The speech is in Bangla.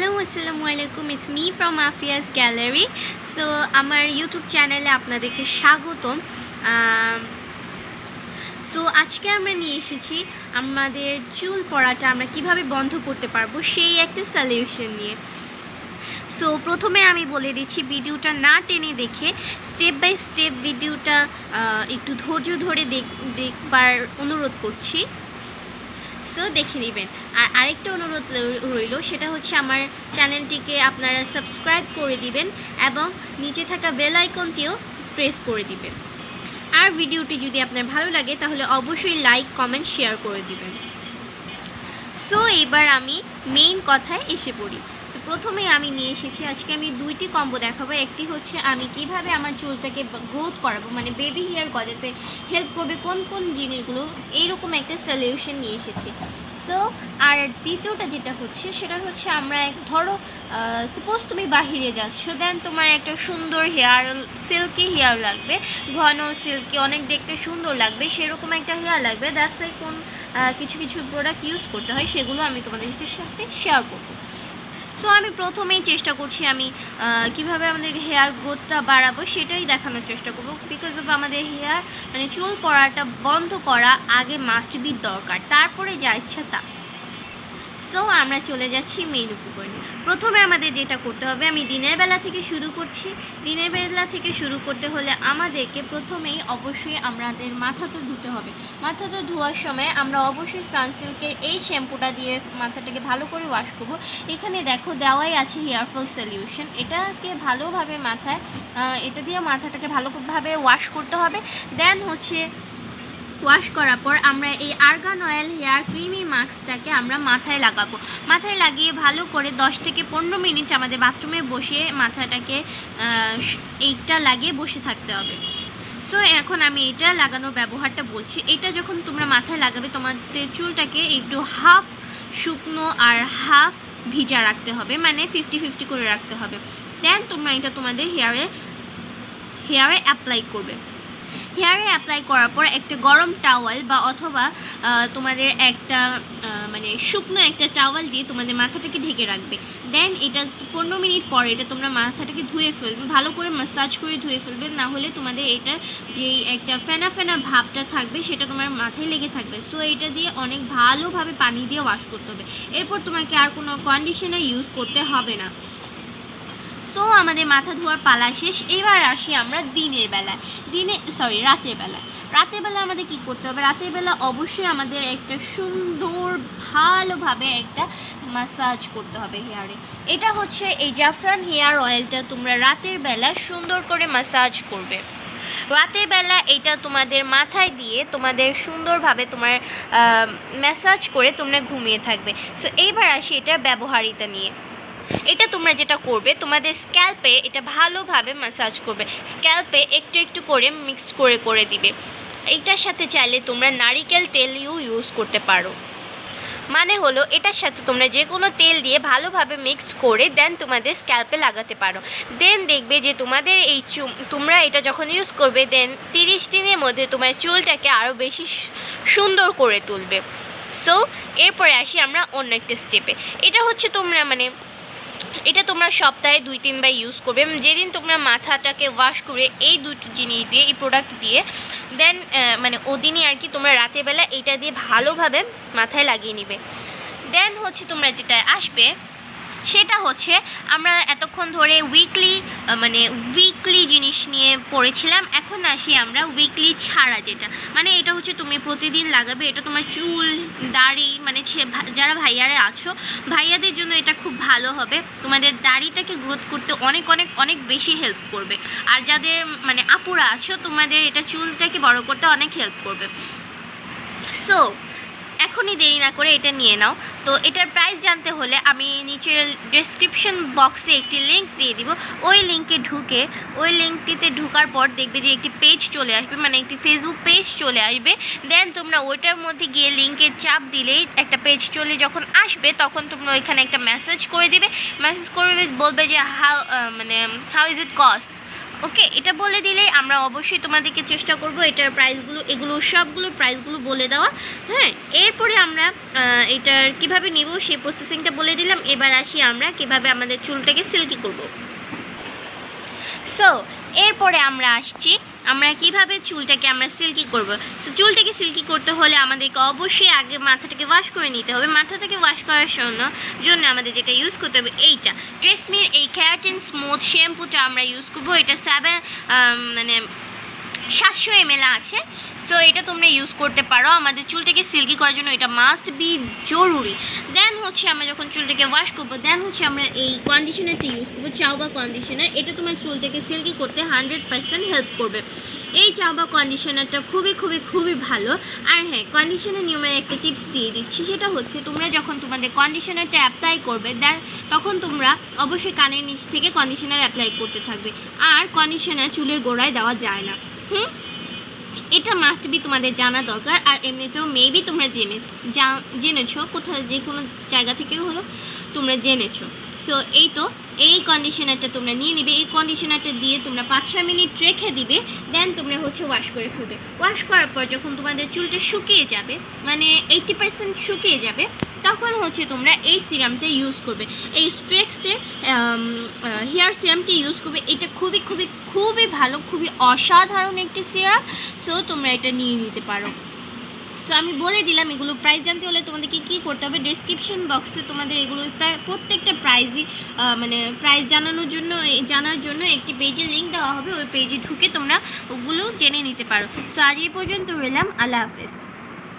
হ্যালো আসসালামু আলাইকুম, it's me from Afia's gallery. So আমার ইউটিউব চ্যানেলে আপনাদেরকে স্বাগতম। সো আজকে আমরা নিয়ে এসেছি আমাদের চুল পড়াটা আমরা কিভাবে বন্ধ করতে পারবো সেই একটা সলিউশন নিয়ে। সো প্রথমে আমি বলে দিচ্ছি, ভিডিওটা না টেনে দেখে স্টেপ বাই স্টেপ ভিডিওটা একটু ধৈর্য ধরে দেখবার অনুরোধ করছি। সো দেখে নেবেন। আর আরেকটা অনুরোধ রইল, সেটা হচ্ছে আমার চ্যানেলটিকে আপনারা সাবস্ক্রাইব করে দিবেন এবং নিচে থাকা বেল আইকনটিও প্রেস করে দিবেন। আর ভিডিওটি যদি আপনার ভালো লাগে তাহলে অবশ্যই লাইক, কমেন্ট, শেয়ার করে দিবেন। সো এবার আমি মেইন কথায় এসে পড়ি। সো প্রথমেই আমি নিয়ে এসেছি, আজকে আমি দুইটি কম্বো দেখাবো। একটি হচ্ছে আমি কিভাবে আমার চুলটাকে গ্রোথ করাবো, মানে বেবি হেয়ার গজাতে হেল্প করবে কোন কোন জিনিসগুলো, এইরকম একটা সলিউশন নিয়ে এসেছি। সো আর দ্বিতীয়টা যেটা হচ্ছে সেটা হচ্ছে আমরা ধরো সাপোজ তুমি বাহিরে যাচ্ছ, দেন তোমার একটা সুন্দর হেয়ার, সিল্কি হেয়ার লাগবে, ঘন সিল্কি, অনেক দেখতে সুন্দর লাগবে, সেরকম একটা হেয়ার লাগবে। দ্যাটস ওয়াই কিছু কিছু প্রোডাক্ট ইউজ করতে হয়, সেগুলো আমি তোমাদের সাথে শেয়ার করবো। সো আমি প্রথমেই চেষ্টা করছি আমি কিভাবে আমাদের হেয়ার গ্রোথটা বাড়াবো সেটাই দেখানোর চেষ্টা করবো। বিকজ অফ আমাদের হেয়ার মানে চুল পড়াটা বন্ধ করা আগে মাস্ট বি দরকার, তারপরে যা ইচ্ছা তা। সো আমরা চলে যাচ্ছি মেইন উপকরণে। প্রথমে আমাদের যেটা করতে হবে, আমি দিনের বেলা থেকে শুরু করছি। দিনের বেলা থেকে শুরু করতে হলে আমাদেরকে প্রথমেই অবশ্যই আমাদের মাথাটা ধুতে হবে। মাথাটা ধোয়ার সময় আমরা অবশ্যই সানসিল্কের এই শ্যাম্পুটা দিয়ে মাথাটাকে ভালো করে ওয়াশ করব। এখানে দেখো দেওয়াই আছে হেয়ারফল সলিউশন, এটাকে ভালোভাবে এটা দিয়ে মাথাটাকে ভালোভাবে ওয়াশ করতে হবে। দেন হচ্ছে ওয়াশ করার পর আমরা এই আর্গান অয়েল হেয়ার ক্রিমি মাস্কটাকে আমরা মাথায় লাগাবো। মাথায় লাগিয়ে ভালো করে 10 থেকে 15 মিনিট আমাদের বাথরুমে বসে মাথাটাকে এইটা লাগিয়ে বসে থাকতে হবে। সো এখন আমি এটা লাগানোর ব্যবহারটা বলছি। এটা যখন তোমরা মাথায় লাগাবে, তোমাদের চুলটাকে একটু হাফ শুকনো আর হাফ ভিজা রাখতে হবে, মানে 50-50 করে রাখতে হবে। দেন তোমরা এটা তোমাদের হেয়ারে অ্যাপ্লাই করবে। হেয়ারে অ্যাপ্লাই করার পর একটা গরম টাওয়াল বা অথবা তোমাদের একটা মানে শুকনো একটা টাওয়াল দিয়ে তোমাদের মাথাটাকে ঢেকে রাখবে। দেন এটা 15 মিনিট পর এটা তোমরা মাথাটাকে ধুয়ে ফেলবে, ভালো করে ম্যাসাজ করে ধুয়ে ফেলবে, না হলে তোমাদের এটা যে একটা ফেনা ফেনা ভাবটা থাকবে সেটা তোমার মাথায় লেগে থাকবে। সো এটা দিয়ে অনেক ভালোভাবে পানি দিয়ে ওয়াশ করতে হবে। এরপর তোমাকে আর কোনো কন্ডিশনার ইউজ করতে হবে না। সো আমাদের মাথা ধোয়ার পালা শেষ। এবার আসি আমরা রাতের বেলা। রাতের বেলা আমাদের কি করতে হবে? রাতের বেলা অবশ্যই আমাদের একটা সুন্দর ভালোভাবে একটা ম্যাসাজ করতে হবে হেয়ারে। এটা হচ্ছে এই জাফরান হেয়ার অয়েলটা তোমরা রাতের বেলা সুন্দর করে ম্যাসাজ করবে। রাতের বেলা এটা তোমাদের মাথায় দিয়ে তোমাদের সুন্দরভাবে তোমার ম্যাসাজ করে তোমরা ঘুমিয়ে থাকবে। সো এইবার আসি এটার ব্যবহারিতা নিয়ে। এটা তোমরা যেটা করবে, তোমাদের স্ক্যাল্পে এটা ভালোভাবে ম্যাসাজ করবে, স্ক্যাল্পে একটু একটু করে মিক্সড করে দিবে। এটার সাথে চাইলে তোমরা নারিকেল তেলও ইউজ করতে পারো। মানে হলো এটার সাথে তোমরা যে কোনো তেল দিয়ে ভালোভাবে মিক্স করে দেন তোমাদের স্ক্যাল্পে লাগাতে পারো। দেন দেখবে যে তোমাদের তোমরা এটা যখন ইউজ করবে, দেন 30 দিনের মধ্যে তোমার চুলটাকে আরও বেশি সুন্দর করে তুলবে। সো এরপরে আসি আমরা অন্য একটা স্টেপে। এটা হচ্ছে এটা তোমরা সপ্তাহে 2-3 বার ইউজ করবে। যেদিন তোমরা মাথাটাকে ওয়াশ করে এই দুটো জিনিস দিয়ে, এই প্রোডাক্ট দিয়ে, দেন ওদিনই আর কি তোমরা রাতের বেলা এটা দিয়ে ভালোভাবে মাথায় লাগিয়ে নিবে। দেন হচ্ছে তোমরা যেটা আসবে সেটা হচ্ছে আমরা এতক্ষণ ধরে উইকলি জিনিস নিয়ে পড়েছিলাম। এখন আসি আমরা উইকলি ছাড়া, যেটা এটা হচ্ছে তুমি প্রতিদিন লাগাবে। এটা তোমার চুল, দাড়ি, যারা ভাইয়ারা আছো, ভাইয়াদের জন্য এটা খুব ভালো হবে। তোমাদের দাড়িটাকে গ্রোথ করতে অনেক অনেক অনেক বেশি হেল্প করবে। আর যাদের আপুরা আছো, তোমাদের এটা চুলটাকে বড় করতে অনেক হেল্প করবে। সো এখনই দেরি না করে এটা নিয়ে নাও। তো এটার প্রাইস জানতে হলে আমি নিচের ডেসক্রিপশন বক্সে একটি লিঙ্ক দিয়ে দিব। ওই লিঙ্কটিতে ঢোকার পর দেখবে যে একটি পেজ চলে আসবে, একটি ফেসবুক পেজ চলে আসবে। দেন তোমরা ওইটার মধ্যে গিয়ে লিঙ্কে চাপ দিলেই একটা পেজ যখন আসবে, তখন তোমরা ওইখানে একটা মেসেজ করে দিবে। মেসেজ করে বলবে যে হাউ ইজ ইট কস্ট, ওকে, এটা বলে দিলেই আমরা অবশ্যই তোমাদেরকে চেষ্টা করব এটার প্রাইসগুলো, এগুলো সবগুলো প্রাইসগুলো বলে দেওয়া। হ্যাঁ, এরপরে আমরা এটার কিভাবে নিব সেই প্রসেসিংটা বলে দিলাম। এবার আসি আমরা কিভাবে আমাদের চুলটাকে সিল্কি করব। সো এরপরে আমরা আসছি আমরা কিভাবে চুলটাকে আমরা সিল্কি করব। সো চুলটাকে সিল্কি করতে হলে আমাদেরকে অবশ্যই আগে মাথাটাকে ওয়াশ করে নিতে হবে। মাথাটাকে ওয়াশ করার জন্য আমাদের যেটা ইউজ করতে হবে এইটা ট্রেসমির এই কেরাটিন স্মুথ শ্যাম্পুটা আমরা ইউজ করব। এটা 700 ml আছে। সো এটা তোমরা ইউজ করতে পারো আমাদের চুলটাকে সিল্কি করার জন্য, এটা মাস্ট বি জরুরি। দেন হচ্ছে আমরা যখন চুলটাকে ওয়াশ করবো দেন হচ্ছে আমরা এই কন্ডিশনারটা ইউজ করবো, চাওবা কন্ডিশনার। এটা তোমার চুলটাকে সিল্কি করতে 100% হেল্প করবে। এই চাওবা কন্ডিশনারটা খুবই ভালো। আর হ্যাঁ, কন্ডিশনার নিয়ে আমি একটা টিপস দিয়ে দিচ্ছি, সেটা হচ্ছে তোমরা যখন তোমাদের কন্ডিশনারটা অ্যাপ্লাই করবে তখন তোমরা অবশ্যই কানের নিচ থেকে কন্ডিশনার অ্যাপ্লাই করতে থাকবে। আর কন্ডিশনার চুলের গোড়ায় দেওয়া যায় না। এটা মাস্ট বি তোমাদের জানা দরকার। আর এমনিতেও মেবি তোমরা জেনেছো কোথাও যে কোনো জায়গা থেকে হলো তোমরা জেনেছো। সো এই কন্ডিশনারটা তোমরা নিয়ে নিবে। এই কন্ডিশনারটা দিয়ে তোমরা 5-6 মিনিট রেখে দিবে। দেন তোমরা হচ্ছে ওয়াশ করে ফেলবে। ওয়াশ করার পর যখন তোমাদের চুলটা শুকিয়ে যাবে, মানে 80% শুকিয়ে যাবে, তখন হচ্ছে তোমরা এই সিরামটা ইউজ করবে। এই স্ট্রেক্সের হেয়ার সিরামটি ইউজ করবে। এটা খুবই ভালো, খুবই অসাধারণ একটি সিরাম। সো তোমরা এটা নিয়ে নিতে পারো। সো আমি বলে দিলাম এগুলো প্রাইস জানতে হলে তোমাদেরকে কী করতে হবে, ডেসক্রিপশন বক্সে তোমাদের এগুলো প্রত্যেকটা প্রাইজই প্রাইস জানার জন্য একটি পেজের লিঙ্ক দেওয়া হবে। ওই পেজে ঢুকে তোমরা ওগুলো জেনে নিতে পারো। সো আজ এই পর্যন্ত রইলাম, আল্লাহ হাফেজ।